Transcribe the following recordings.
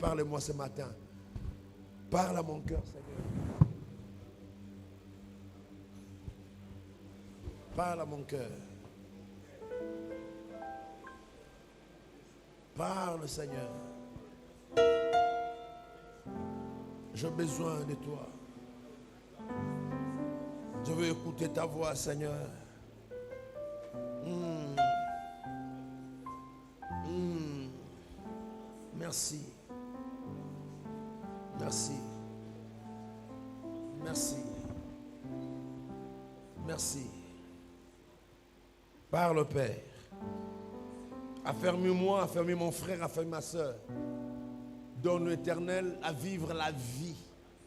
Parle-moi ce matin. Parle à mon cœur, Seigneur. Parle à mon cœur. Parle, Seigneur. J'ai besoin de toi. Je veux écouter ta voix, Seigneur. Merci. Merci. Merci. Merci. Parle, Père. Affermis-moi, affermis mon frère, affermis ma soeur. Donne l'Éternel à vivre la vie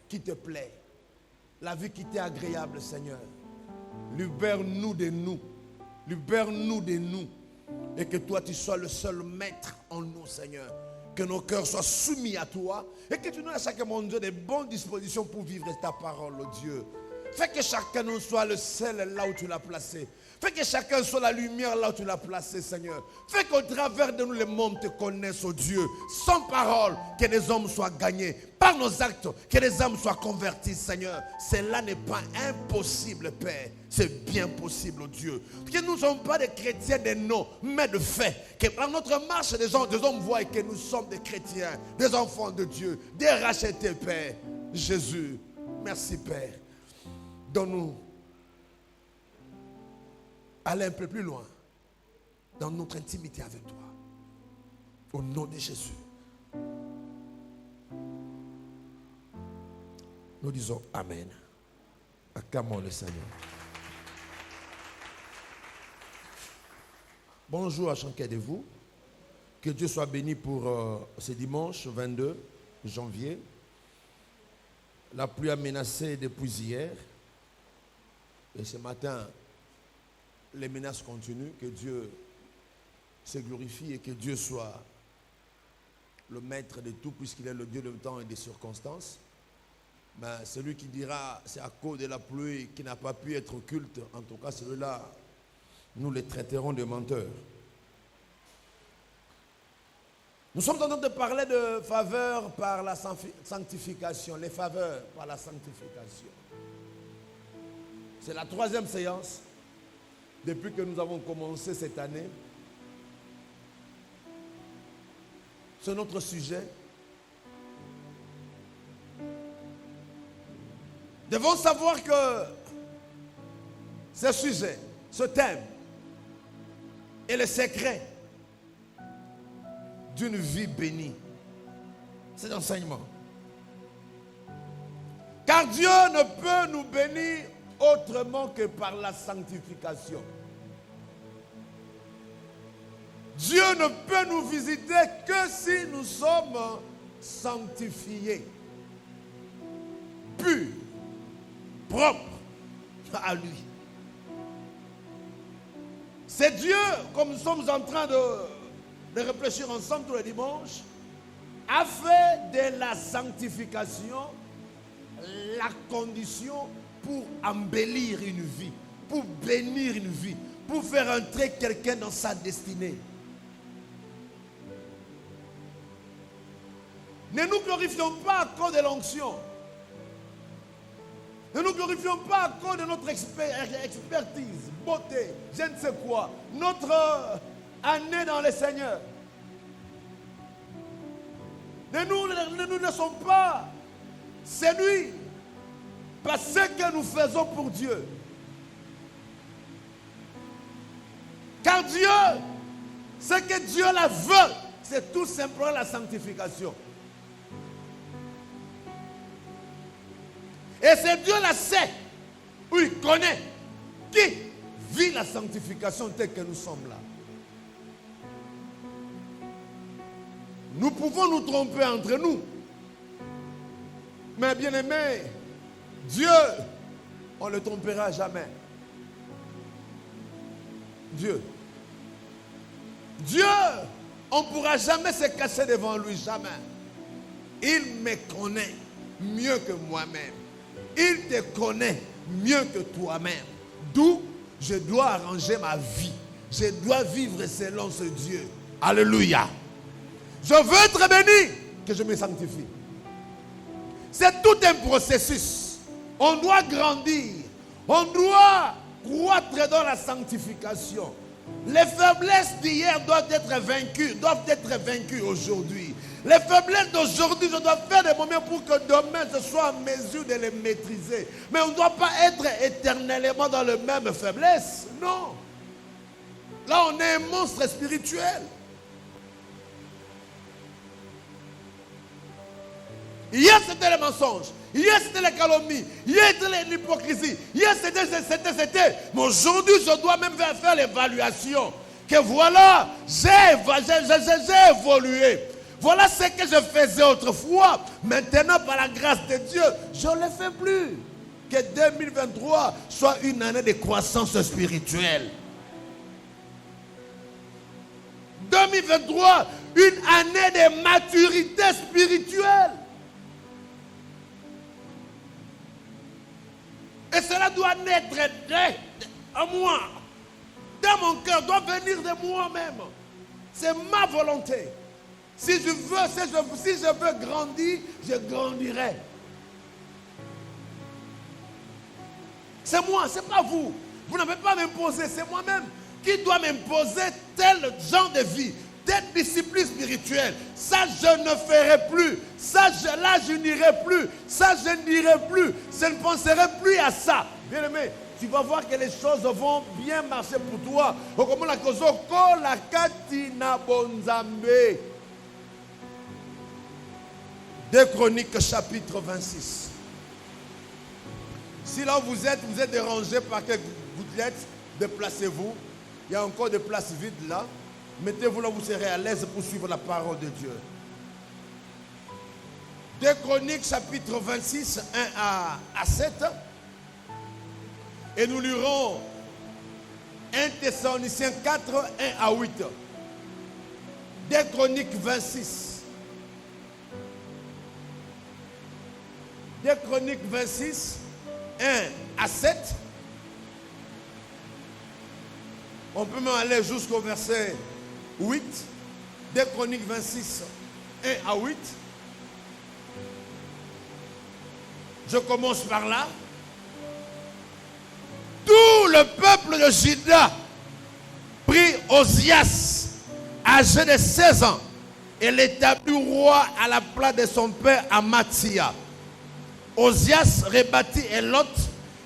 qui te plaît. La vie qui t'est agréable, Seigneur. Libère-nous de nous. Libère-nous de nous. Et que toi, tu sois le seul maître en nous, Seigneur. Que nos cœurs soient soumis à toi. Et que tu nous donnes à chacun, mon Dieu, des bonnes dispositions pour vivre ta parole, oh Dieu. Fais que chacun nous soit le sel là où tu l'as placé. Fais que chacun soit la lumière là où tu l'as placé, Seigneur. Fais qu'au travers de nous, les mondes te connaissent, oh Dieu. Sans parole, que des hommes soient gagnés. Par nos actes, que des âmes soient converties, Seigneur. Cela n'est pas impossible, Père. C'est bien possible, oh Dieu. Que nous ne sommes pas des chrétiens de nom, mais de fait. Que par notre marche, des hommes voient que nous sommes des chrétiens, des enfants de Dieu, des rachetés, Père. Jésus, merci, Père. Donne-nous aller un peu plus loin dans notre intimité avec toi. Au nom de Jésus. Nous disons Amen. Acclamons le Seigneur. Bonjour à chacun de vous. Que Dieu soit béni pour ce dimanche 22 janvier. La pluie a menacé depuis hier. Et ce matin, les menaces continuent. Que Dieu se glorifie et que Dieu soit le maître de tout, puisqu'il est le Dieu du temps et des circonstances. Mais celui qui dira c'est à cause de la pluie qui n'a pas pu être culte, en tout cas celui-là, nous les traiterons de menteurs. Nous sommes en train de parler de faveurs par la sanctification, les faveurs par la sanctification. C'est la 3e séance depuis que nous avons commencé cette année. C'est notre sujet. Nous devons savoir que ce sujet, ce thème, est le secret d'une vie bénie. C'est l'enseignement. Car Dieu ne peut nous bénir autrement que par la sanctification. Dieu ne peut nous visiter que si nous sommes sanctifiés, purs, propres à lui. C'est Dieu, comme nous sommes en train de réfléchir ensemble tous les dimanches, a fait de la sanctification la condition pour embellir une vie, pour bénir une vie, pour faire entrer quelqu'un dans sa destinée. Ne nous glorifions pas à cause de l'onction. Ne nous glorifions pas à cause de notre expertise, beauté, je ne sais quoi, notre année dans le Seigneur. Ne nous laissons pas séduire par ce que nous faisons pour Dieu. Car Dieu, ce que Dieu la veut, c'est tout simplement la sanctification. Et c'est Dieu la sait, où il connaît qui vit la sanctification telle que nous sommes là. Nous pouvons nous tromper entre nous. Mais bien aimé, Dieu, on ne le trompera jamais. Dieu, on ne pourra jamais se cacher devant lui, jamais. Il me connaît mieux que moi-même. Il te connaît mieux que toi-même. D'où je dois arranger ma vie. Je dois vivre selon ce Dieu. Alléluia. Je veux être béni. que je me sanctifie. C'est tout un processus. On doit grandir. On doit croître dans la sanctification. Les faiblesses d'hier doivent être vaincues aujourd'hui. Les faiblesses d'aujourd'hui, je dois faire des moments pour que demain je sois en mesure de les maîtriser. Mais on ne doit pas être éternellement dans les mêmes faiblesses. Non. Là, on est un monstre spirituel. Hier, c'était les mensonges. Hier, c'était les calomnies. Hier, c'était l'hypocrisie. Hier, c'était. Mais aujourd'hui, je dois même faire l'évaluation. Que voilà, j'ai évolué. Voilà ce que je faisais autrefois. Maintenant, par la grâce de Dieu, je ne le fais plus. Que 2023 soit une année de croissance spirituelle. 2023, une année de maturité spirituelle. Et cela doit naître en moi. Dans mon cœur, doit venir de moi-même. C'est ma volonté. Si je veux grandir, je grandirai. C'est moi, c'est pas vous. Vous n'avez pas m'imposer, c'est moi-même qui dois m'imposer tel genre de vie, telle discipline spirituelle. Ça, je ne ferai plus. Ça, là, je n'irai plus. Ça, je ne dirai plus. Je ne penserai plus à ça. Bien aimé, tu vas voir que les choses vont bien marcher pour toi. 2 Chroniques chapitre 26. Si là où vous êtes dérangé par quelques gouttelettes, déplacez-vous. Il y a encore des places vides là. Mettez-vous là où vous serez à l'aise pour suivre la parole de Dieu. 2 Chroniques chapitre 26, 1 à 7. Et nous lirons 1 Thessaloniciens 4, 1 à 8. 2 Chroniques 26. 2 Chroniques 26, 1 à 7. On peut même aller jusqu'au verset 8. 2 Chroniques 26, 1 à 8. Je commence par là. Tout le peuple de Juda prit Osias, âgé de 16 ans, et l'établit roi à la place de son père Amathia. Osias rebâtit Elot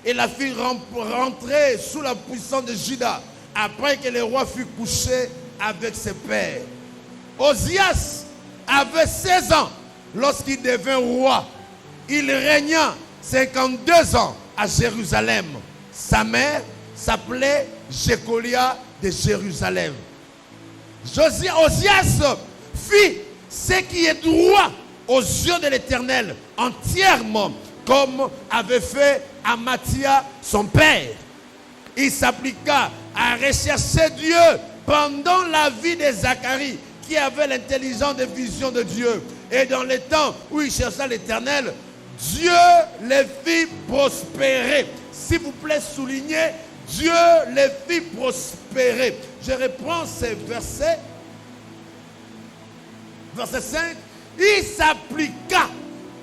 et la fit rentrer sous la puissance de Juda, après que le roi fut couché avec ses pères. Osias avait 16 ans lorsqu'il devint roi. Il régna 52 ans à Jérusalem. Sa mère s'appelait Jécolia de Jérusalem. Osias fit ce qui est droit aux yeux de l'Éternel, entièrement, comme avait fait Amathia son père. Il s'appliqua à rechercher Dieu pendant la vie de Zacharie, qui avait l'intelligence de vision de Dieu. Et dans les temps où il chercha l'Éternel, Dieu les fit prospérer. S'il vous plaît, soulignez, Dieu les fit prospérer. Je reprends ces versets. Verset 5. Il s'appliqua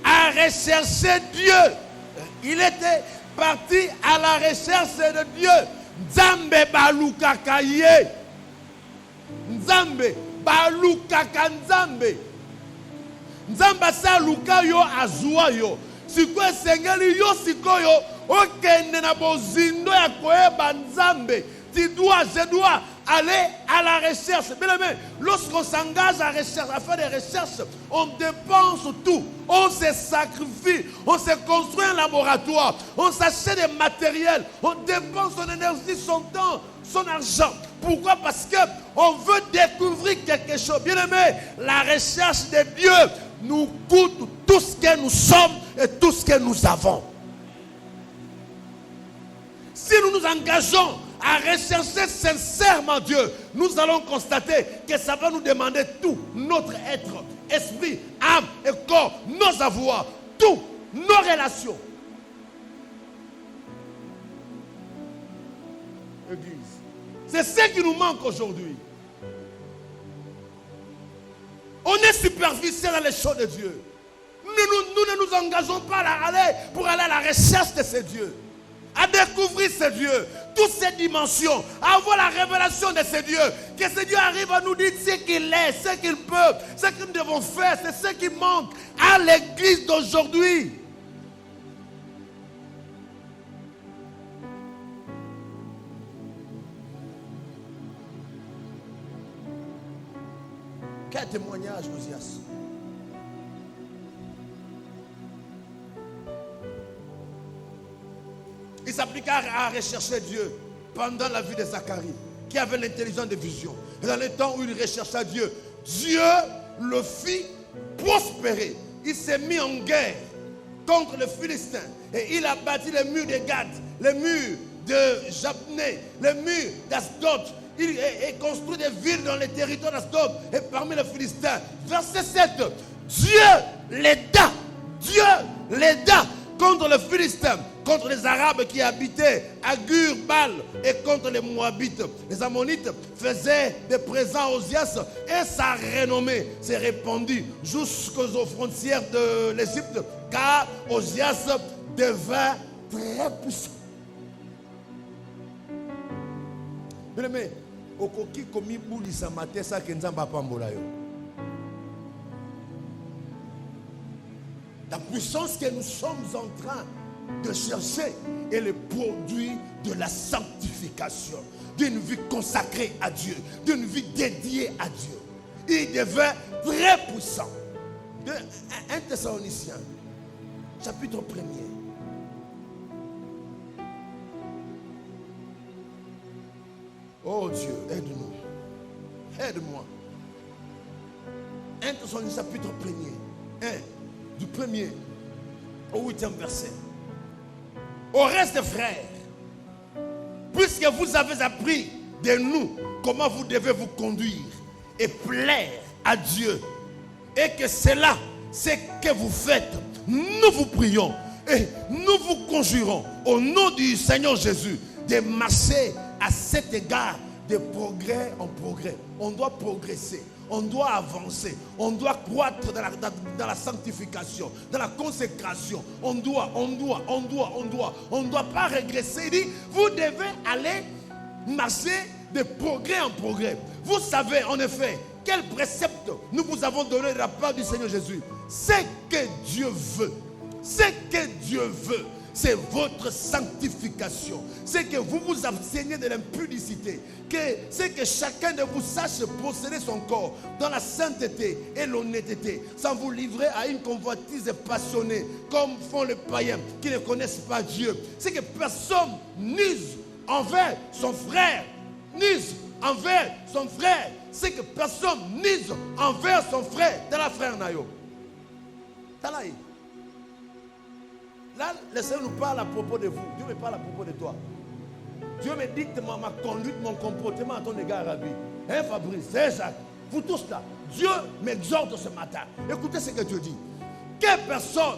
à rechercher Dieu. Il était parti à la recherche de Dieu. Nzambe balukakaye. Nzambe balukaka nzambe. Nzambe sa luka yo azua yo. Siko esengeli yo sikoyo okende na bozindo ya koeba nzambe. Je dois aller à la recherche. Bien aimé, lorsqu'on s'engage à faire des recherches, on dépense tout. On se sacrifie. On se construit un laboratoire. On s'achète des matériels. On dépense son énergie, son temps, son argent. Pourquoi? Parce qu'on veut découvrir quelque chose. Bien aimé, la recherche de Dieu nous coûte tout ce que nous sommes et tout ce que nous avons. Si nous nous engageons à rechercher sincèrement Dieu, nous allons constater que ça va nous demander tout, notre être, esprit, âme et corps, nos avoirs, tout, nos relations. Église, c'est ce qui nous manque aujourd'hui. On est superficiel dans les choses de Dieu. Nous ne nous engageons pas pour aller à la recherche de ces dieux, à découvrir ces dieux, toutes ces dimensions, à avoir la révélation de ces dieux. Que ces dieux arrivent à nous dire ce qu'il est, ce qu'il peut, ce que nous devons faire. C'est ce qui manque à l'église d'aujourd'hui. Quel témoignage, Osias? Il s'appliqua à rechercher Dieu pendant la vie de Zacharie, qui avait l'intelligence de vision. Et dans le temps où il rechercha Dieu, Dieu le fit prospérer. Il s'est mis en guerre contre les Philistins. Et il a bâti les murs de Gath, les murs de Jabné, les murs d'Asdod. Il a construit des villes dans les territoires d'Asdod et parmi les Philistins. Verset 7. Dieu l'aida contre les Philistins, contre les Arabes qui habitaient à Gur, Bal et contre les Moabites. Les Ammonites faisaient des présents à Osias et sa renommée s'est répandue jusqu'aux frontières de l'Égypte, car Osias devint très puissant. Mais okoki komi bulisa matesa kenzamba pambola yo. La puissance que nous sommes en train de chercher est le produit de la sanctification, d'une vie consacrée à Dieu, d'une vie dédiée à Dieu. Il devient très puissant. 1 Thessaloniciens, chapitre 1er. Oh Dieu, aide-nous. Aide-moi. 1 Thessaloniciens, chapitre 1er. 1. Du 1er au 8e verset. Au reste, frères, puisque vous avez appris de nous comment vous devez vous conduire et plaire à Dieu, et que cela, c'est que vous faites, nous vous prions et nous vous conjurons au nom du Seigneur Jésus de marcher à cet égard de progrès en progrès. On doit progresser. On doit avancer, on doit croître dans la sanctification, dans la consécration. On doit pas régresser. Il dit, vous devez aller marcher de progrès en progrès. Vous savez en effet quel précepte nous vous avons donné de la part du Seigneur Jésus. C'est que Dieu veut. C'est votre sanctification. C'est que vous vous absteniez de l'impudicité. C'est que chacun de vous sache posséder son corps dans la sainteté et l'honnêteté, sans vous livrer à une convoitise passionnée, comme font les païens qui ne connaissent pas Dieu. C'est que personne n'use envers son frère. C'est que personne n'use envers son frère. T'as la frère Nayo. T'as la. Là, le Seigneur nous parle à propos de vous. Dieu me parle à propos de toi. Dieu me dicte ma conduite, mon comportement à ton égard, Rabbi. Hein, Fabrice, hein, Jacques, vous tous là. Dieu m'exhorte ce matin. Écoutez ce que Dieu dit. Que personne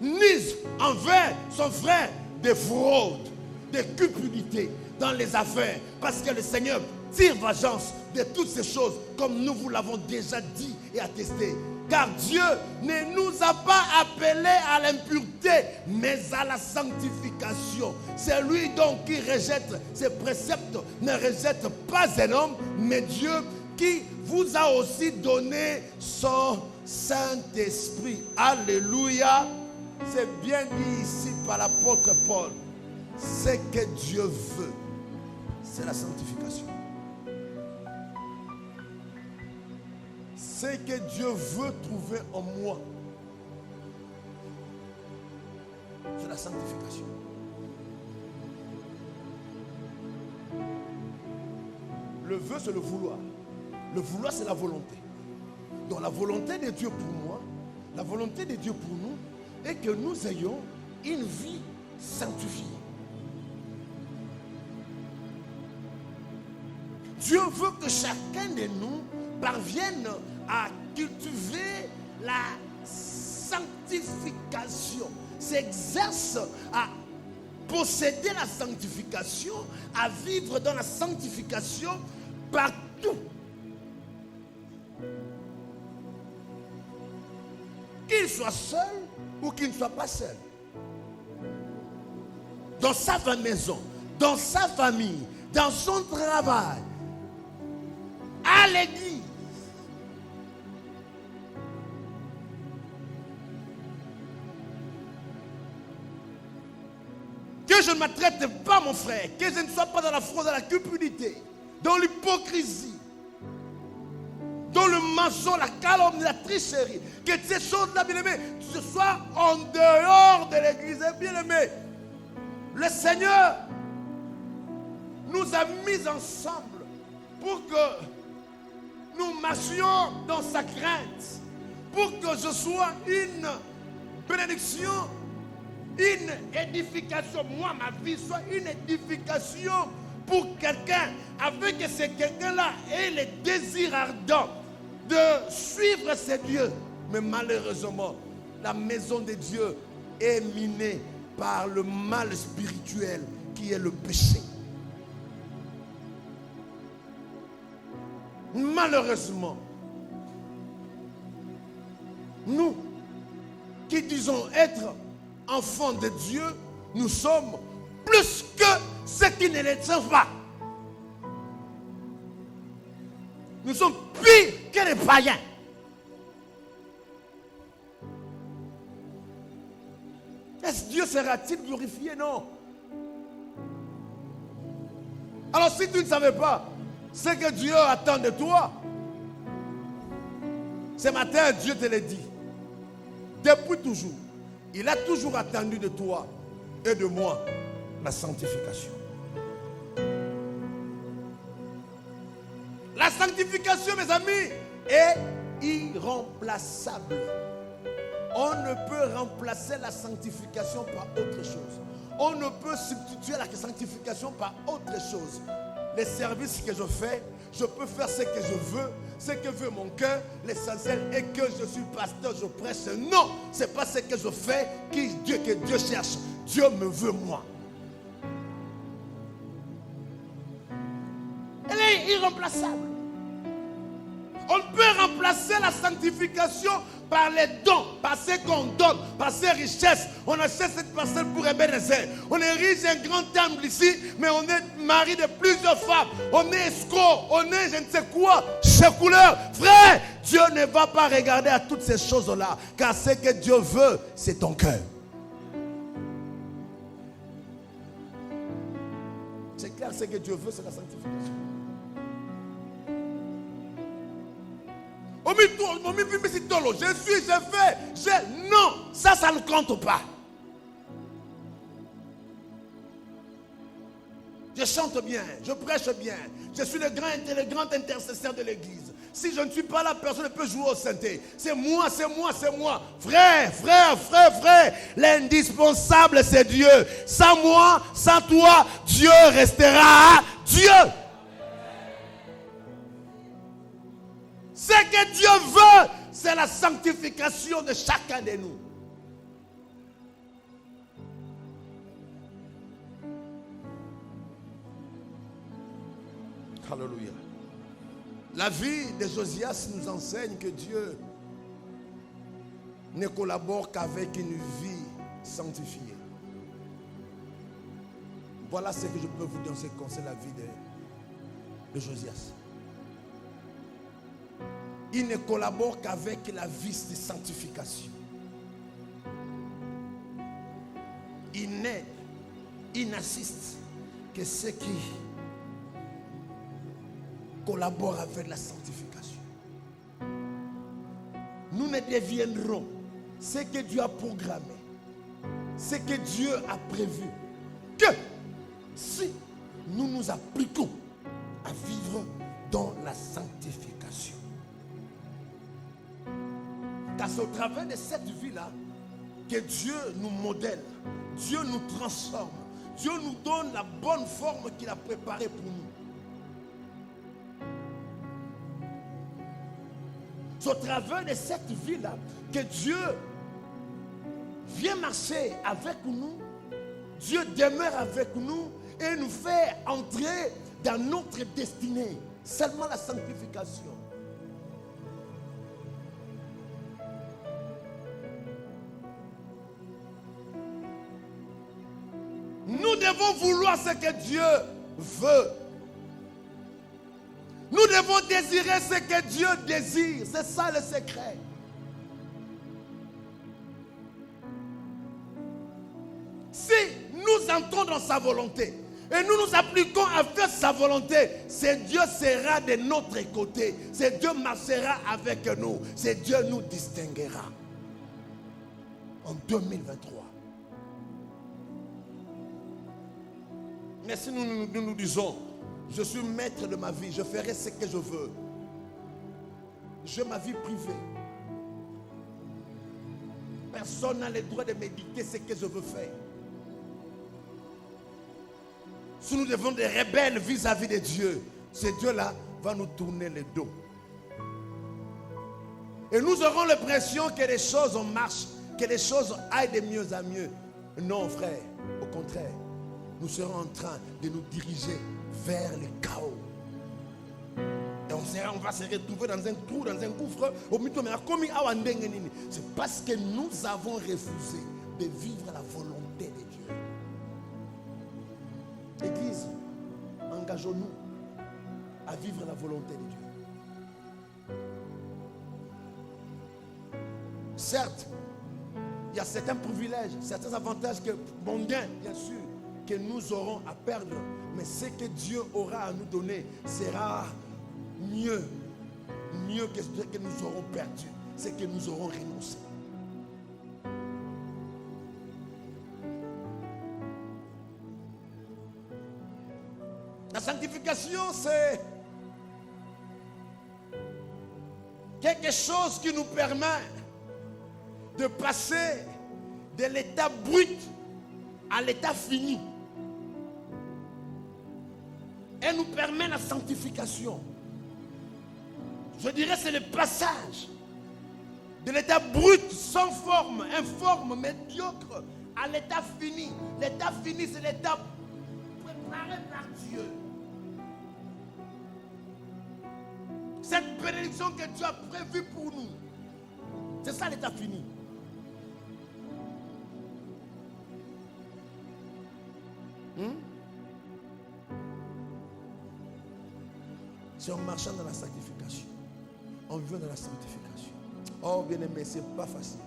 n'use envers son frère de fraude, de cupidité dans les affaires. Parce que le Seigneur tire vengeance de toutes ces choses, comme nous vous l'avons déjà dit et attesté. Car Dieu ne nous a pas appelés à l'impureté, mais à la sanctification. C'est lui donc qui rejette ses préceptes, ne rejette pas un homme, mais Dieu qui vous a aussi donné son Saint-Esprit. Alléluia. C'est bien dit ici par l'apôtre Paul. Ce que Dieu veut, c'est la sanctification. Ce que Dieu veut trouver en moi, c'est la sanctification. Le vœu, c'est le vouloir. Le vouloir, c'est la volonté. Donc la volonté de Dieu pour moi, la volonté de Dieu pour nous, est que nous ayons une vie sanctifiée. Dieu veut que chacun de nous parvienne à cultiver la sanctification, s'exerce à posséder la sanctification, à vivre dans la sanctification partout. qu'il soit seul ou qu'il ne soit pas seul. Dans sa maison, dans sa famille, dans son travail, à l'église. Que je ne maltraite pas mon frère, que je ne sois pas dans la fraude, dans la cupidité, dans l'hypocrisie, dans le mensonge, la calomnie, la tricherie. Que ces choses-là, bien-aimés, ce soit en dehors de l'église. Bien-aimés, le Seigneur nous a mis ensemble pour que nous marchions dans sa crainte, pour que ce soit une bénédiction, une édification. Moi, ma vie soit une édification pour quelqu'un, avec que ce quelqu'un-là ait le désir ardent de suivre ses dieux. Mais malheureusement, la maison de Dieu est minée par le mal spirituel qui est le péché. Malheureusement, nous qui disons être enfants de Dieu, nous sommes plus que ceux qui ne le sont pas. Nous sommes pires que les païens. Est-ce que Dieu sera-t-il glorifié? Non. Alors si tu ne savais pas ce que Dieu attend de toi, ce matin Dieu te l'a dit. Depuis toujours, il a toujours attendu de toi et de moi la sanctification. La sanctification, mes amis, est irremplaçable. On ne peut remplacer la sanctification par autre chose. On ne peut substituer la sanctification par autre chose. Les services que je fais, je peux faire ce que je veux, ce que veut mon cœur. L'essentiel est que je suis pasteur, je prêche. Non, ce n'est pas ce que je fais que Dieu cherche. Dieu me veut moi. Elle est irremplaçable. On peut remplacer la sanctification par les dons, par ce qu'on donne, par ses richesses. On achète cette parcelle pour Ebenezer. On érige un grand temple ici, mais on est mari de plusieurs femmes. On est escroc, on est je ne sais quoi, chez couleur. Frère, Dieu ne va pas regarder à toutes ces choses-là, car ce que Dieu veut, c'est ton cœur. C'est clair, ce que Dieu veut, c'est la sanctification. Je fais. Non, ça ne compte pas. Je chante bien, je prêche bien. Je suis le grand intercesseur de l'église. Si je ne suis pas là, personne ne peut jouer au synthé. C'est moi. Frère. L'indispensable, c'est Dieu. Sans moi, sans toi, Dieu restera Dieu. Ce que Dieu veut, c'est la sanctification de chacun de nous. Alléluia. La vie de Josias nous enseigne que Dieu ne collabore qu'avec une vie sanctifiée. Voilà ce que je peux vous dire en ce qui concerne la vie de Josias. Il ne collabore qu'avec la vie de sanctification. Il n'aide, il n'assiste que ceux qui collaborent avec la sanctification. Nous ne deviendrons ce que Dieu a programmé, ce que Dieu a prévu, que si nous nous appliquons à vivre dans la sanctification. Car c'est au travers de cette vie-là que Dieu nous modèle, Dieu nous transforme, Dieu nous donne la bonne forme qu'il a préparée pour nous. C'est au travers de cette vie-là que Dieu vient marcher avec nous, Dieu demeure avec nous et nous fait entrer dans notre destinée. Seulement la sanctification. devons vouloir ce que Dieu veut. Nous devons désirer ce que Dieu désire. C'est ça le secret. Si nous entrons dans sa volonté et nous nous appliquons à faire sa volonté, c'est Dieu sera de notre côté. C'est Dieu marchera avec nous. C'est Dieu nous distinguera. En 2023. Mais si nous disons, je suis maître de ma vie, je ferai ce que je veux. J'ai ma vie privée. Personne n'a le droit de me dicter ce que je veux faire. Si nous devons des rebelles vis-à-vis de Dieu, ce Dieu-là va nous tourner le dos. Et nous aurons l'impression que les choses marchent, que les choses aillent de mieux en mieux. Non, frère, au contraire, nous serons en train de nous diriger vers le chaos. Et on va se retrouver dans un trou, dans un gouffre. C'est parce que nous avons refusé de vivre la volonté de Dieu. Église, engageons-nous à vivre la volonté de Dieu. Certes, il y a certains privilèges, certains avantages que mondains, bien sûr, que nous aurons à perdre. Mais ce que Dieu aura à nous donner sera mieux que ce que nous aurons perdu, ce que nous aurons renoncé. La sanctification, c'est quelque chose qui nous permet de passer de l'état brut à l'état fini. Elle nous permet la sanctification. Je dirais que c'est le passage de l'état brut, sans forme, informe, médiocre, à l'état fini. L'état fini, c'est l'état préparé par Dieu. Cette bénédiction que Dieu a prévue pour nous, c'est ça l'état fini. C'est en marchant dans la sanctification, en vivant dans la sanctification. Oh bien aimé, c'est pas facile.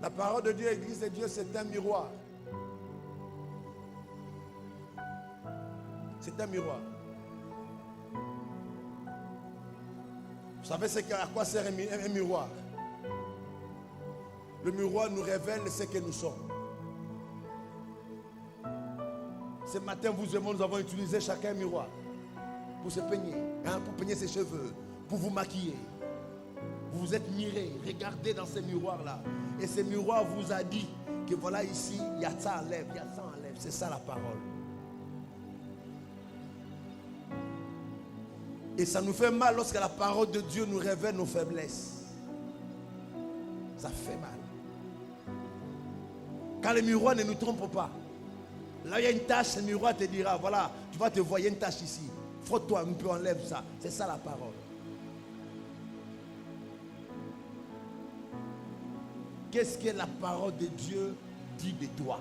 La parole de Dieu, l'Église de Dieu, c'est un miroir. C'est un miroir. Vous savez à quoi sert un miroir? Le miroir nous révèle ce que nous sommes. Ce matin, vous et moi, nous avons utilisé chacun un miroir pour se peigner, pour peigner ses cheveux, pour vous maquiller. Vous vous êtes miré, regardez dans ce miroir-là. Et ce miroir vous a dit que voilà ici, il y a ça en lèvres, il y a ça en lèvres. C'est ça la parole. Et ça nous fait mal lorsque la parole de Dieu nous révèle nos faiblesses. Ça fait mal. Quand le miroir ne nous trompe pas, là il y a une tache, le miroir te dira, voilà, tu vas te voir, il y a une tache ici. Frotte-toi un peu, enlève ça. C'est ça la parole. Qu'est-ce que la parole de Dieu dit de toi?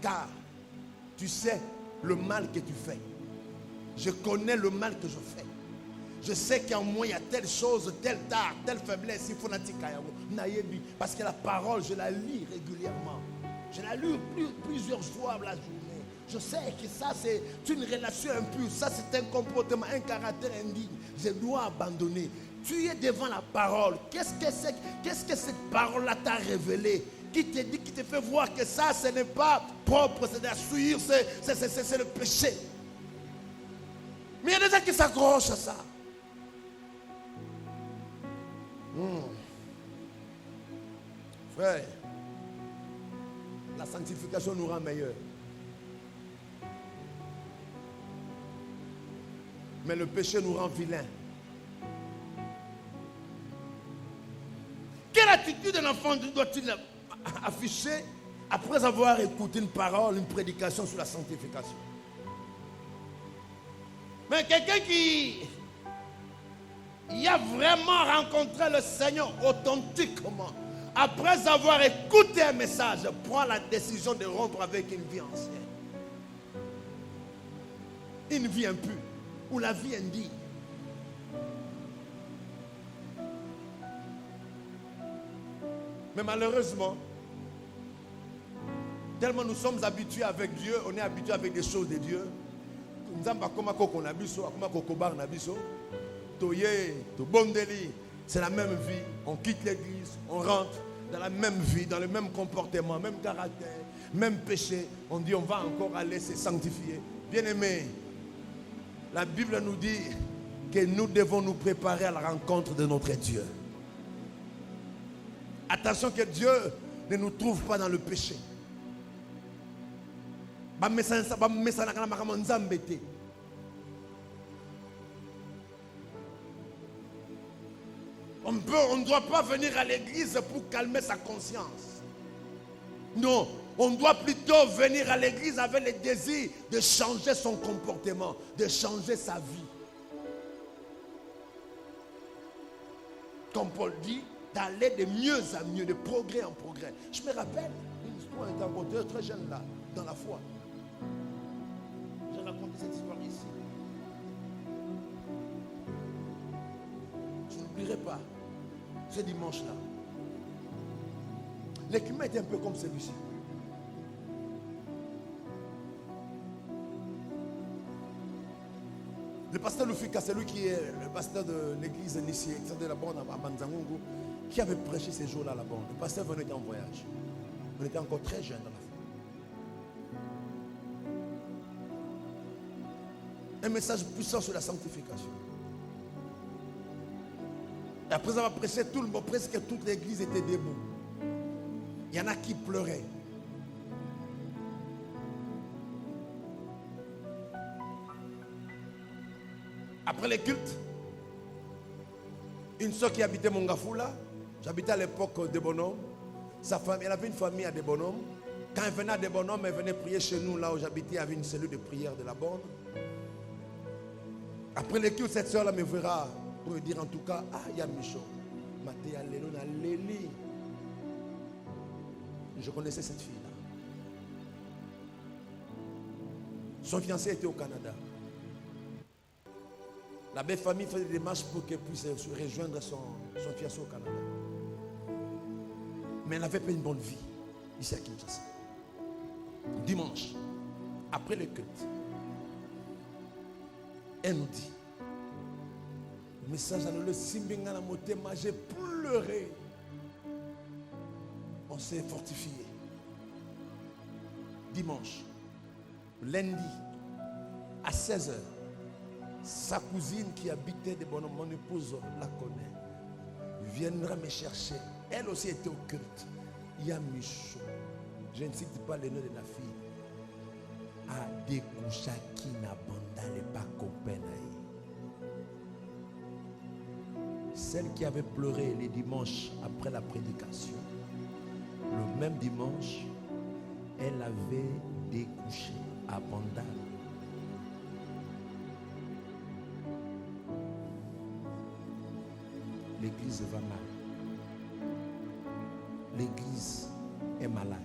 Car tu sais le mal que tu fais. Je connais le mal que je fais. Je sais qu'en moi il y a telle chose, telle tare, telle faiblesse. Il faut parce que la parole, je la lis régulièrement. Je la lis plusieurs fois la journée. Je sais que ça c'est une relation impure. Ça c'est un comportement, un caractère indigne. Je dois abandonner. Tu es devant la parole. Qu'est-ce que cette parole-là t'a révélé? Qui te dit, qui te fait voir que ça, ce n'est pas propre, c'est d'assuir, c'est le péché. Mais il y a des gens qui s'accrochent à ça. Frère, la sanctification nous rend meilleurs. Mais le péché nous rend vilains. Quelle attitude un enfant doit-il afficher après avoir écouté une parole, une prédication sur la sanctification? Mais quelqu'un qui a vraiment rencontré le Seigneur authentiquement, après avoir écouté un message, prend la décision de rompre avec une vie ancienne. Une vie impure, ou la vie indigne. Mais malheureusement, tellement nous sommes habitués avec Dieu, on est habitué avec des choses de Dieu. C'est la même vie. On quitte l'église, on rentre dans la même vie, dans le même comportement, même caractère, même péché. On dit on va encore aller se sanctifier. Bien-aimés, la Bible nous dit que nous devons nous préparer à la rencontre de notre Dieu. Attention que Dieu ne nous trouve pas dans le péché. On ne doit pas venir à l'église pour calmer sa conscience. Non, on doit plutôt venir à l'église avec le désir de changer son comportement, de changer sa vie. Comme Paul dit, d'aller de mieux à mieux, de progrès en progrès. Je me rappelle une histoire, on était rencontré très jeune là, dans la foi. J'ai raconté cette histoire ici. Je n'oublierai pas ce dimanche-là. Le climat était un peu comme celui-ci. Le pasteur Lufika, c'est lui qui est le pasteur de l'église initiée de la bande à Manzangongo, qui avait prêché ces jours-là là-bas. Le pasteur venait en voyage. On était encore très jeunes dans la foi. Un message puissant sur la sanctification. Et après avoir prêché, tout le monde, presque toute l'église était debout. Il y en a qui pleuraient. Après les cultes, une soeur qui habitait Mongafoula, j'habitais à l'époque de Bonhomme, sa famille, elle avait une famille à des Bonhommes. Quand elle venait à des Bonhommes, elle venait prier chez nous, là où j'habitais, il y avait une cellule de prière de la bande. Après les cultes, cette soeur-là me verra pour me dire en tout cas, ah, il y a Michaud. Je connaissais cette fille-là. Son fiancé était au Canada. La belle famille faisait des démarches pour qu'elle puisse rejoindre son fiancé au Canada. Mais elle n'avait pas une bonne vie ici à Kinshasa. Dimanche, après le culte, elle nous dit, le message à le Simbinga la motema, j'ai pleuré. On s'est fortifié. Dimanche, lundi, à 16h, sa cousine qui habitait de Bonhomme, mon épouse la connaît, viendra me chercher. Elle aussi était au culte. Il y a Michaud. Je ne cite pas le nom de la fille. A découcha qui n'a pas copain. Celle qui avait pleuré les dimanches après la prédication, le même dimanche, elle avait découché à Bandal. L'église va mal. L'église est malade.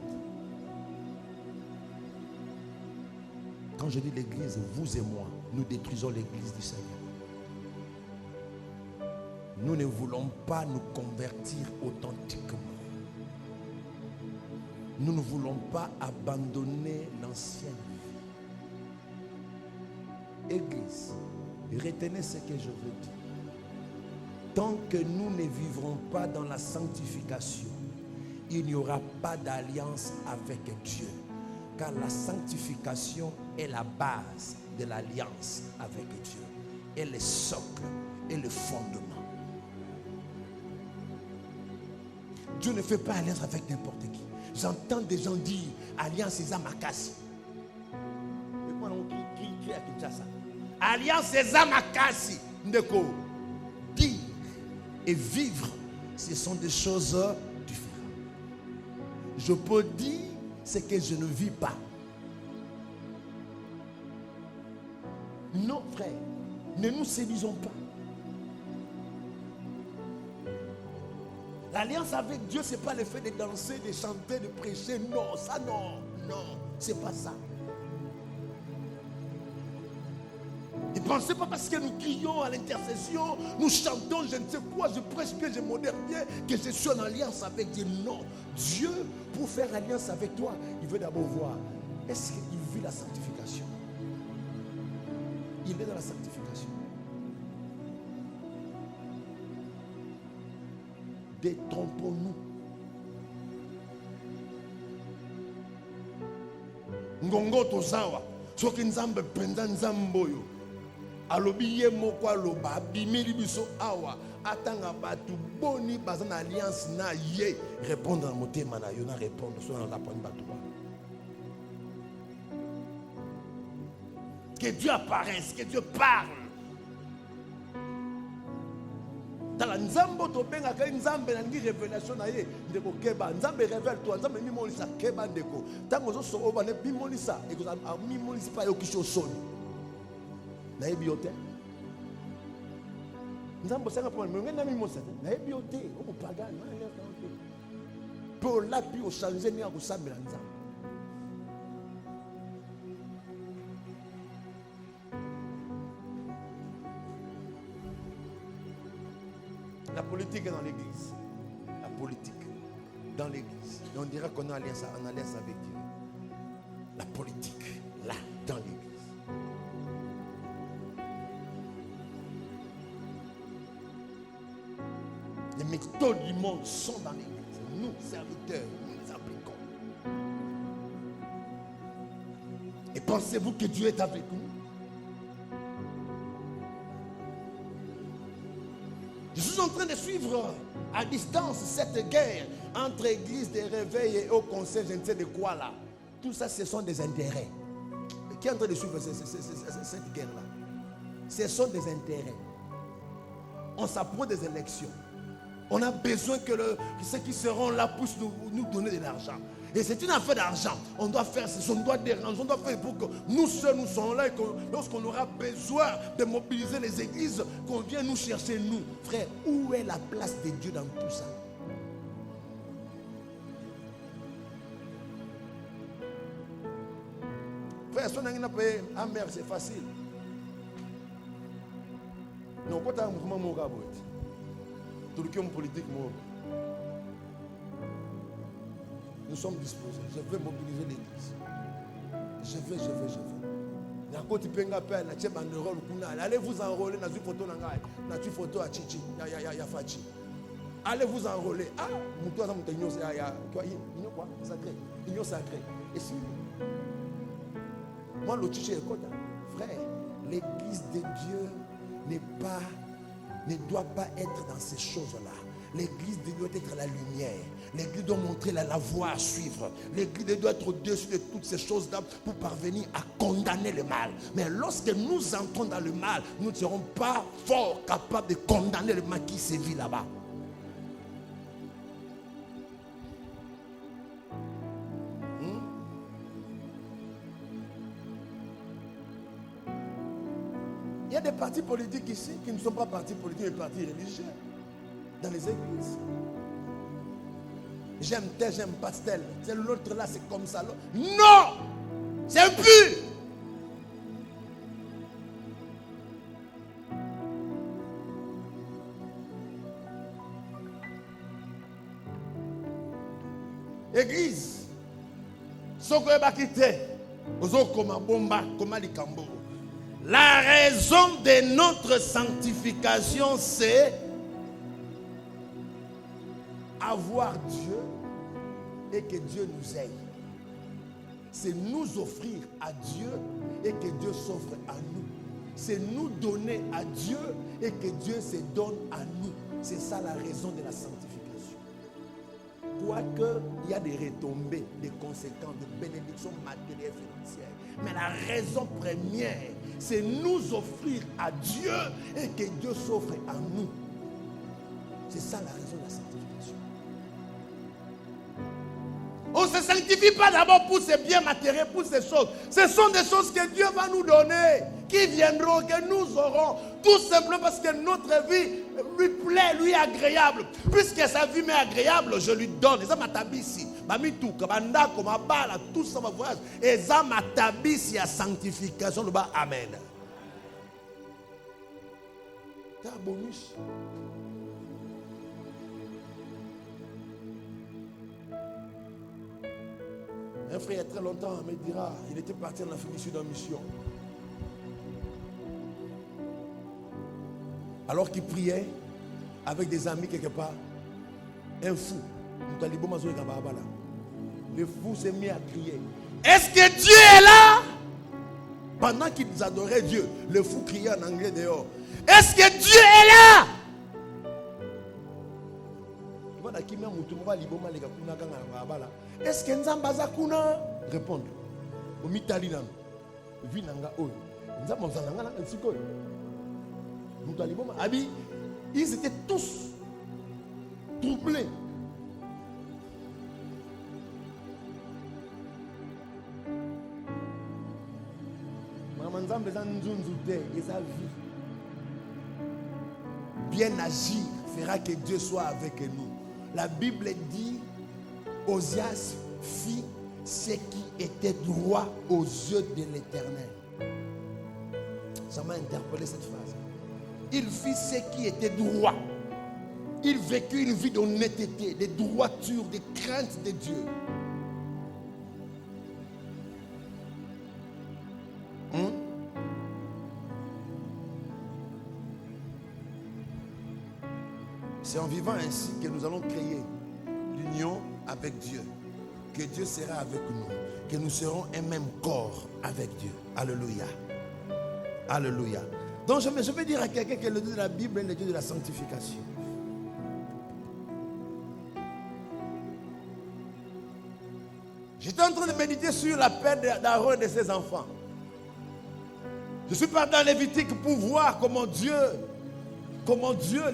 Quand je dis l'église, vous et moi, nous détruisons l'église du Seigneur. Nous ne voulons pas nous convertir authentiquement. Nous ne voulons pas abandonner l'ancienne vie. Église, retenez ce que je veux dire. Tant que nous ne vivrons pas dans la sanctification, il n'y aura pas d'alliance avec Dieu. Car la sanctification est la base de l'alliance avec Dieu. Et le socle et le fondement. Dieu ne fait pas alliance avec n'importe qui. J'entends des gens dire alliance Ezamakasi. Alliance Ezamakasi. Ndeko. Dire et vivre, ce sont des choses différentes. Je peux dire ce que je ne vis pas. Non, frère, ne nous séduisons pas. L'alliance avec Dieu, ce n'est pas le fait de danser, de chanter, de prêcher. Non, ça non, non, ce n'est pas ça. Ne pensez pas parce que nous crions à l'intercession, nous chantons, je ne sais quoi, je prêche bien, je modère bien, que je suis en alliance avec Dieu. Non. Dieu, pour faire alliance avec toi, il veut d'abord voir, est-ce qu'il vit la sanctification? Il est dans la sanctification. Détrompons-nous. Ngongo tozawa, soki nzambe penda nzamboyo. Alobi ye moko aloba abimeli biso awa atanga batu boni bazana alliance na ye répondre na motema na yo na répondre so na laponi batu ba. Que Dieu apparaisse, que Dieu parle. Dans la nzambo to benga ka nzambe na ngi révélation na ye ndeko keba nzambe révèle toi nzambe mi molisa keba ndeko tango zo so oba ne bi molisa e ko mi molisa pa yo kisho soni. Na ebiote nzambo sanga pour me ngena mi mosa na ebiote o pagani na ya ka pour la pi o changer ni ko sambela nzambo. La politique est dans l'église. La politique dans l'église. Et on dira qu'on est en alliance avec Dieu. La politique là dans l'église. Les méthodes du monde sont dans l'église. Nous, serviteurs, nous appliquons. Et pensez-vous que Dieu est avec nous? Je suis en train de suivre à distance cette guerre entre église des réveils et au conseil, je ne sais de quoi là. Tout ça, ce sont des intérêts. Qui est en train de suivre cette guerre-là? Ce sont des intérêts. On s'approche des élections. On a besoin que ceux qui seront là puissent nous donner de l'argent. Et c'est une affaire d'argent. On doit faire ce qu'on doit déranger. On doit faire pour que nous seuls nous soyons là et que lorsqu'on aura besoin de mobiliser les églises, qu'on vienne nous chercher nous. Frère, où est la place de Dieu dans tout ça? Frère, si on a payé un maire, c'est facile. Non, quand tu as un mouvement, mon gars, tout le monde politique, moi. Nous sommes disposés. Je vais mobiliser l'église. Je vais. Allez vous enrôler dans une photo. Dans une photo à Chichi. Fachi. Allez vous enrôler. Ah, sacré. Union sacrée. Et si moi, le Chichi est quoi? Frère, l'église de Dieu ne doit pas être dans ces choses-là. L'église doit être la lumière. L'église doit montrer la voie à suivre. L'église doit être au-dessus de toutes ces choses-là pour parvenir à condamner le mal. Mais lorsque nous entrons dans le mal, nous ne serons pas fort capables de condamner le mal qui sévit là-bas. Il y a des partis politiques ici qui ne sont pas partis politiques, mais partis religieux. Dans les églises. J'aime tel, j'aime pas tel. C'est l'autre là, c'est comme ça. Non! C'est impur! Église. La raison de notre sanctification, c'est avoir Dieu et que Dieu nous aide. C'est nous offrir à Dieu et que Dieu s'offre à nous. C'est nous donner à Dieu et que Dieu se donne à nous. C'est ça la raison de la sanctification. Quoique il y a des retombées, des conséquences, des bénédictions matérielles et financières. Mais la raison première, c'est nous offrir à Dieu et que Dieu s'offre à nous. C'est ça la raison de la sanctification. On ne se sanctifie pas d'abord pour ces biens matériels, pour ces choses. Ce sont des choses que Dieu va nous donner, qui viendront, que nous aurons. Tout simplement parce que notre vie lui plaît, lui est agréable. Puisque sa vie m'est agréable, je lui donne. Ça m'a tabissi. Tout ça va voyage. Et ça m'a tabissi à sanctification. Amen. C'est un bonus. Un frère, il y a très longtemps, me dira, il était parti en Afrique du Sud en mission. Alors qu'il priait avec des amis quelque part, un fou, le fou s'est mis à crier. Est-ce que Dieu est là? Pendant qu'ils adoraient Dieu, le fou criait en anglais dehors. Est-ce que Dieu est là? Est-ce que Nzambaza kuna? Répondre. Ils étaient tous troublés. Bien agir fera que Dieu soit avec nous. La Bible dit, Osias fit ce qui était droit aux yeux de l'Éternel. Ça m'a interpellé cette phrase. Il fit ce qui était droit. Il vécut une vie d'honnêteté, de droiture, de crainte de Dieu. C'est en vivant ainsi que nous allons créer l'union avec Dieu. Que Dieu sera avec nous. Que nous serons un même corps avec Dieu. Alléluia. Alléluia. Donc je vais dire à quelqu'un que le Dieu de la Bible est le Dieu de la sanctification. J'étais en train de méditer sur la perte d'Aaron et de ses enfants. Je suis parti dans Lévitique pour voir comment Dieu,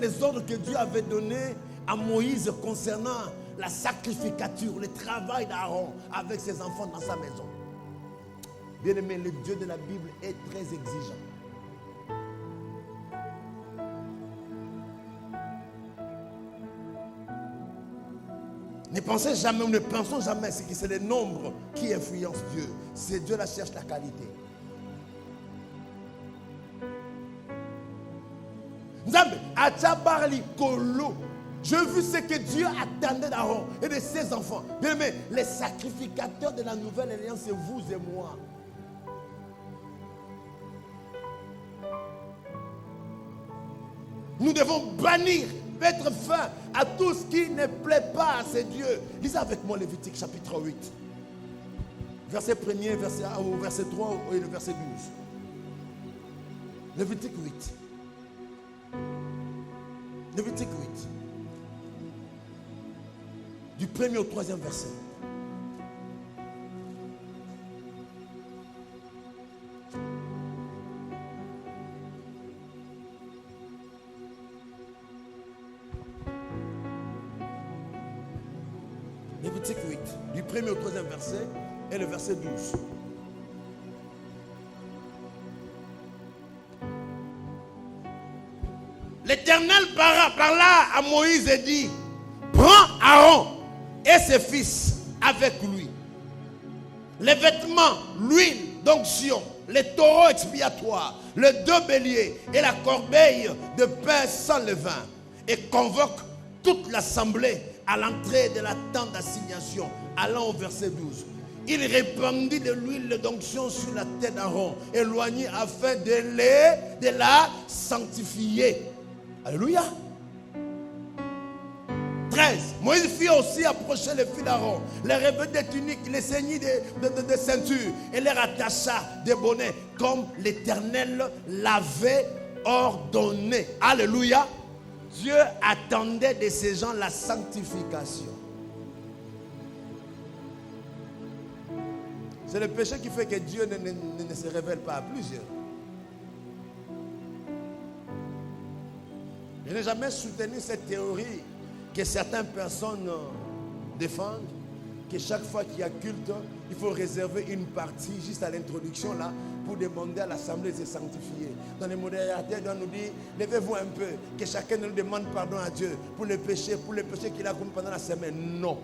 les ordres que Dieu avait donnés à Moïse concernant la sacrificature, le travail d'Aaron avec ses enfants dans sa maison. Bien aimé, le Dieu de la Bible est très exigeant. Ne pensez jamais, ne pensons jamais que c'est le nombre qui influence Dieu. C'est Dieu qui cherche la qualité. Je vu ce que Dieu attendait d'Aaron et de ses enfants. Bien aimé, les sacrificateurs de la nouvelle alliance, c'est vous et moi. Nous devons bannir, mettre fin à tout ce qui ne plaît pas à ces dieux. Lisez avec moi Lévitique chapitre 8. Verset 1er, verset 3 et le verset 12. Lévitique 8. Lévitique 8. Du 1er au 3e verset. Lévitique 8, du 1er au 3e verset et le verset 12. L'Éternel parla à Moïse et dit, prends Aaron et ses fils avec lui, les vêtements, l'huile d'onction, les taureaux expiatoires, les 2 béliers et la corbeille de pain sans levain, et convoque toute l'assemblée à l'entrée de la tente d'assignation, allant au verset 12. Il répandit de l'huile d'onction sur la tête d'Aaron, éloigné afin de la sanctifier. Alléluia. 13. Moïse fit aussi approcher les filles d'Aaron, les revêt des tuniques, les ceignit de ceintures et les rattacha des bonnets, comme l'Éternel l'avait ordonné. Alléluia. Dieu attendait de ces gens la sanctification. C'est le péché qui fait que Dieu ne se révèle pas à plusieurs. Je n'ai jamais soutenu cette théorie que certaines personnes défendent, que chaque fois qu'il y a culte, il faut réserver une partie juste à l'introduction là pour demander à l'assemblée de se sanctifier. Dans les modérateurs, on nous dit, levez-vous un peu, que chacun nous demande pardon à Dieu pour les péchés qu'il a commis pendant la semaine. Non.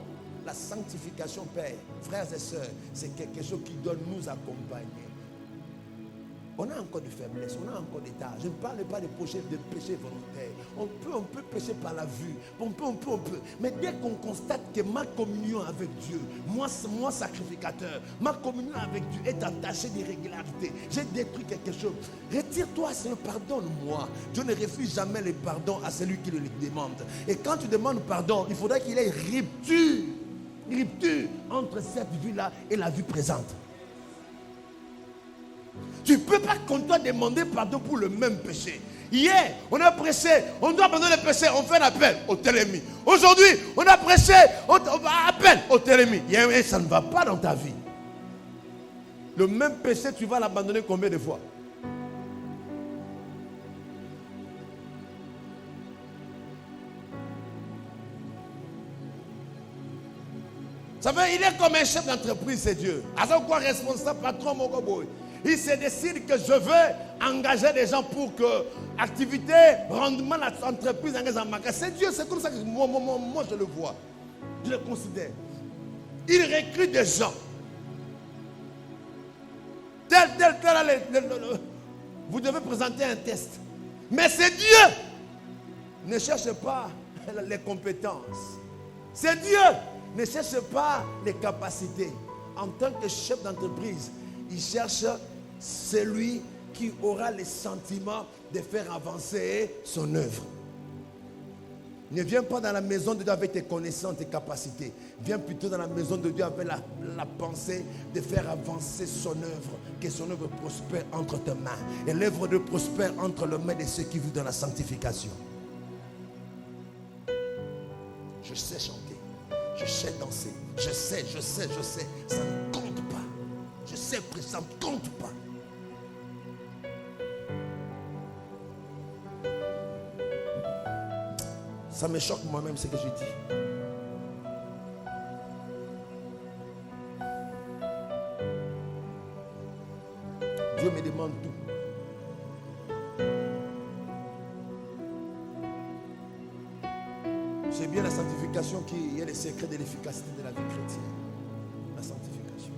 La sanctification, Père, frères et sœurs, c'est quelque chose qui doit nous accompagner. On a encore des faiblesses, on a encore des tâches. Je ne parle pas de péché volontaire. On peut pécher par la vue. On peut. Mais dès qu'on constate que ma communion avec Dieu, moi sacrificateur, ma communion avec Dieu est entachée d'irrégularité. J'ai détruit quelque chose. Retire-toi, Seigneur, pardonne-moi. Dieu ne refuse jamais le pardon à celui qui le demande. Et quand tu demandes pardon, il faudrait qu'il y ait rupture entre cette vie-là et la vie présente. Tu ne peux pas qu'on doit demander pardon pour le même péché. Hier, on a prêché, on doit abandonner le péché, on fait un appel au télémi. Aujourd'hui, on a prêché, on appelle au télémi. Et ça ne va pas dans ta vie. Le même péché, tu vas l'abandonner combien de fois? Ça veut dire qu'il est comme un chef d'entreprise, c'est Dieu. À ce quoi responsable, patron, mon goboy. Il se décide que je veux engager des gens pour que activité, rendement, l'entreprise engage en magasin. C'est Dieu, c'est comme ça que moi je le vois. Je le considère. Il recrute des gens. Tel. Vous devez présenter un test. Mais c'est Dieu. Ne cherche pas les compétences. C'est Dieu. Ne cherche pas les capacités. En tant que chef d'entreprise, il cherche celui qui aura le sentiment de faire avancer son œuvre. Ne viens pas dans la maison de Dieu avec tes connaissances, tes capacités. Viens plutôt dans la maison de Dieu avec la pensée de faire avancer son œuvre. Que son œuvre prospère entre tes mains. Et l'œuvre de prospère entre les mains de ceux qui vivent dans la sanctification. Je sais chanter. Je sais danser. Je sais. Ça ne compte pas. Je sais que ça ne compte pas. Ça me choque moi-même ce que je dis. Dieu me demande tout. C'est bien la sanctification qui est le secret de l'efficacité de la vie chrétienne. La sanctification.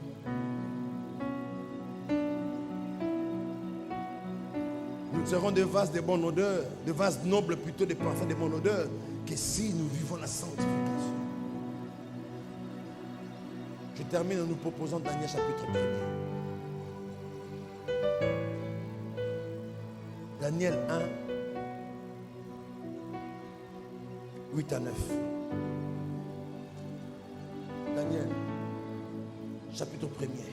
Nous serons des vases de bonne odeur, des vases nobles plutôt, des parfums de bonne odeur, que si nous vivons la sanctification. Je termine en nous proposant Daniel chapitre 1. Daniel 1, 8 à 9. Daniel, chapitre 1er.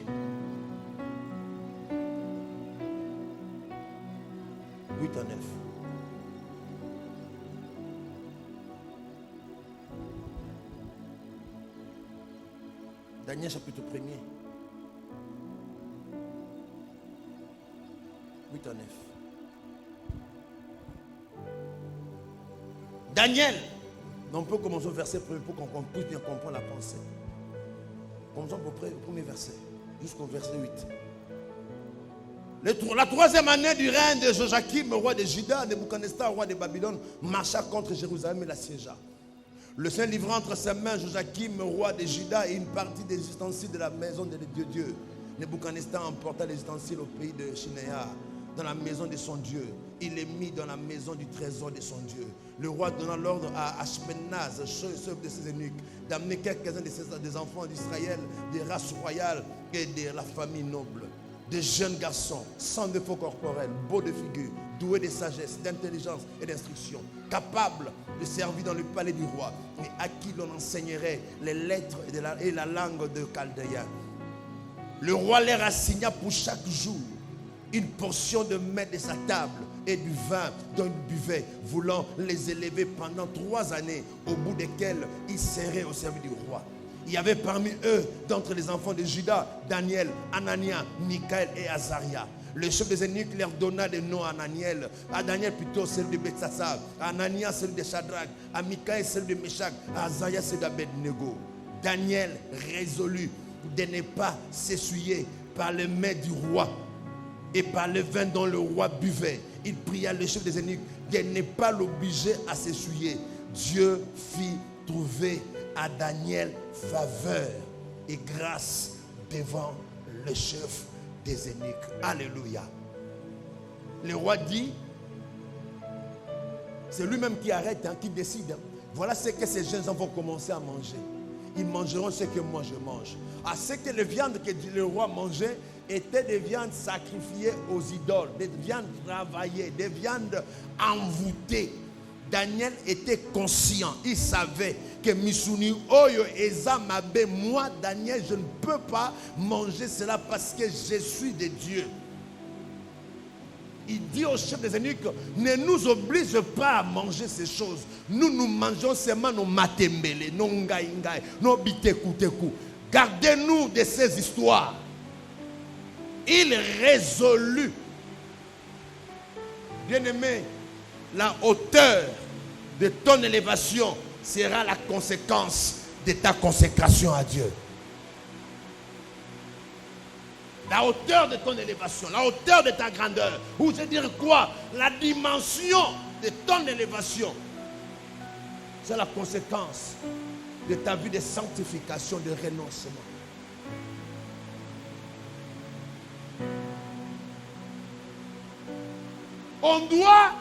À 9. Daniel chapitre 1er. 8 à 9. Daniel. On peut commencer au verset 1 pour qu'on puisse bien comprendre la pensée. Commençons au premier verset jusqu'au verset 8. La troisième année du règne de Joachim, roi de Juda, Nebuchadnezzar, roi de Babylone, marcha contre Jérusalem et la siégea. Le Seigneur livra entre ses mains Joachim, roi de Juda, et une partie des ustensiles de la maison de Dieu. Nebuchadnezzar emporta les ustensiles au pays de Shinéar, dans la maison de son Dieu. Il les mit dans la maison du trésor de son Dieu. Le roi donna l'ordre à Ashpenaz, chef de ses eunuques, d'amener quelques-uns des enfants d'Israël, des races royales et de la famille noble. Des jeunes garçons, sans défaut corporel, beaux de figure, doués de sagesse, d'intelligence et d'instruction, capables de servir dans le palais du roi, et à qui l'on enseignerait les lettres et la langue de Chaldéens. Le roi leur assigna pour chaque jour une portion de mets de sa table et du vin dont il buvait, voulant les élever pendant 3 années, au bout desquelles ils seraient au service du roi. Il y avait parmi eux, d'entre les enfants de Juda, Daniel, Anania, Michaël et Azaria. Le chef des eunuques leur donna des noms à Daniel plutôt celui de Betsatsar, à Anania celui de Shadrach, à Michaël celui de Meshach, à Azaria celui d'Abednego. Daniel résolut de ne pas s'essuyer par les mains du roi et par le vin dont le roi buvait. Il pria le chef des eunuques de ne pas l'obliger à s'essuyer. Dieu fit trouver à Daniel faveur et grâce devant le chef des eunuques. Alléluia. Le roi dit, c'est lui-même qui arrête, qui décide. Voilà ce que ces jeunes vont commencer à manger. Ils mangeront ce que moi je mange. À ce que les viandes que le roi mangeait étaient des viandes sacrifiées aux idoles, des viandes travaillées, des viandes envoûtées. Daniel était conscient, il savait que Misuni Oyo Ezamabe, moi Daniel, je ne peux pas manger cela parce que je suis de Dieu. Il dit au chef des eunuques, ne nous oblige pas à manger ces choses. Nous mangeons seulement nos matembele, nos ngaïngaï, nos bitekuteku. Gardez-nous de ces histoires. Il résolut. Bien-aimé, la hauteur de ton élévation sera la conséquence de ta consécration à Dieu. La hauteur de ton élévation, la hauteur de ta grandeur. Ou c'est dire quoi? La dimension de ton élévation. C'est la conséquence de ta vie de sanctification, de renoncement. On doit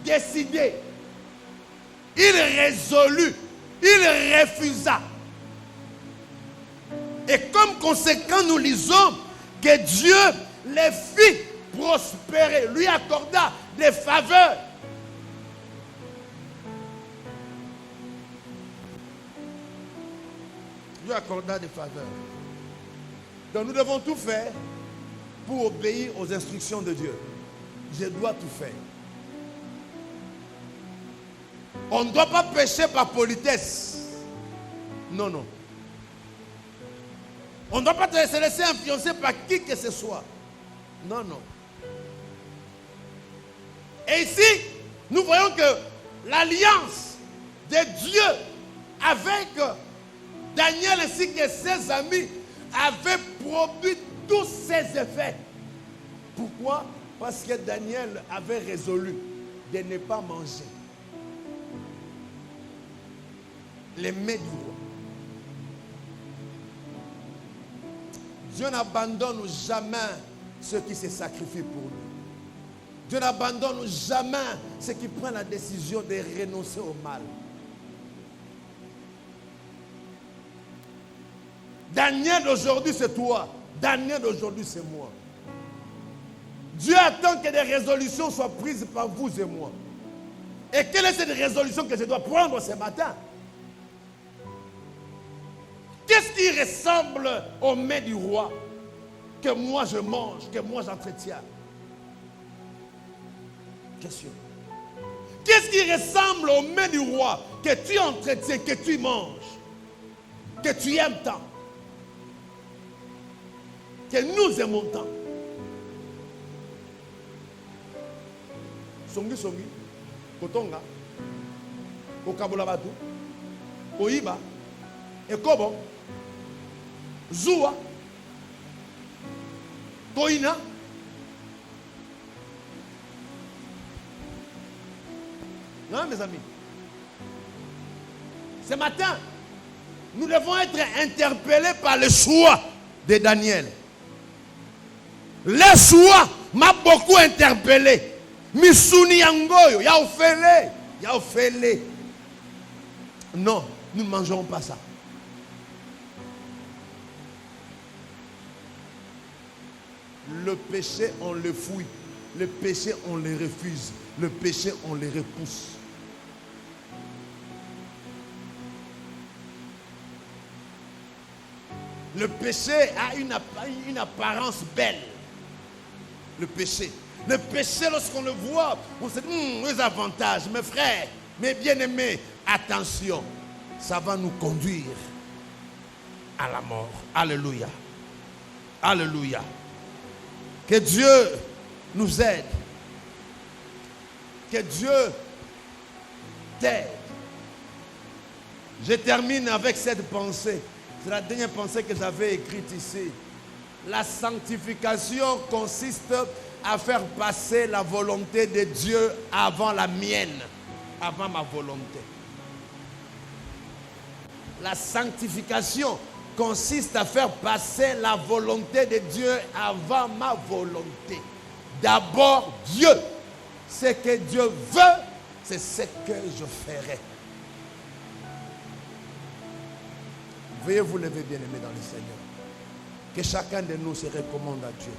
décider. Il résolut, il refusa. Et comme conséquent, nous lisons que Dieu les fit prospérer, lui accorda des faveurs. Lui accorda des faveurs. Donc nous devons tout faire pour obéir aux instructions de Dieu. Je dois tout faire. On ne doit pas pécher par politesse. Non, non. On ne doit pas se laisser influencer par qui que ce soit. Non, non. Et ici, nous voyons que l'alliance de Dieu avec Daniel ainsi que ses amis avait produit tous ses effets. Pourquoi? Parce que Daniel avait résolu de ne pas manger les mets du roi. Dieu n'abandonne jamais ceux qui se sacrifient pour lui. Dieu n'abandonne jamais ceux qui prennent la décision de renoncer au mal. Daniel d'aujourd'hui c'est toi. Daniel d'aujourd'hui c'est moi. Dieu attend que des résolutions soient prises par vous et moi. Et quelle est cette résolution que je dois prendre ce matin? Qu'est-ce qui ressemble aux mets du roi que moi je mange, que moi j'entretiens? Question. Qu'est-ce qui ressemble aux mets du roi que tu entretiens, que tu manges, que tu aimes tant, que nous aimons tant? Songi songi, kotonga, kokabola batu, koiba, ekobo, Zoua, Toina. Non, mes amis. Ce matin, nous devons être interpellés par le choix de Daniel. Le choix m'a beaucoup interpellé. Misuni Yangoyo, Yaofele. Non, nous ne mangerons pas ça. Le péché, on le fouille. Le péché, on le refuse. Le péché, on le repousse. Le péché a une apparence belle. Le péché. Le péché, lorsqu'on le voit, on se dit, les avantages, mes frères, mes bien-aimés, attention, ça va nous conduire à la mort. Alléluia. Alléluia. Que Dieu nous aide. Que Dieu t'aide. Je termine avec cette pensée. C'est la dernière pensée que j'avais écrite ici. La sanctification consiste à faire passer la volonté de Dieu avant la mienne, avant ma volonté. La sanctification consiste à faire passer la volonté de Dieu avant ma volonté. D'abord, Dieu. Ce que Dieu veut, c'est ce que je ferai. Veuillez vous lever, bien-aimés dans le Seigneur. Que chacun de nous se recommande à Dieu.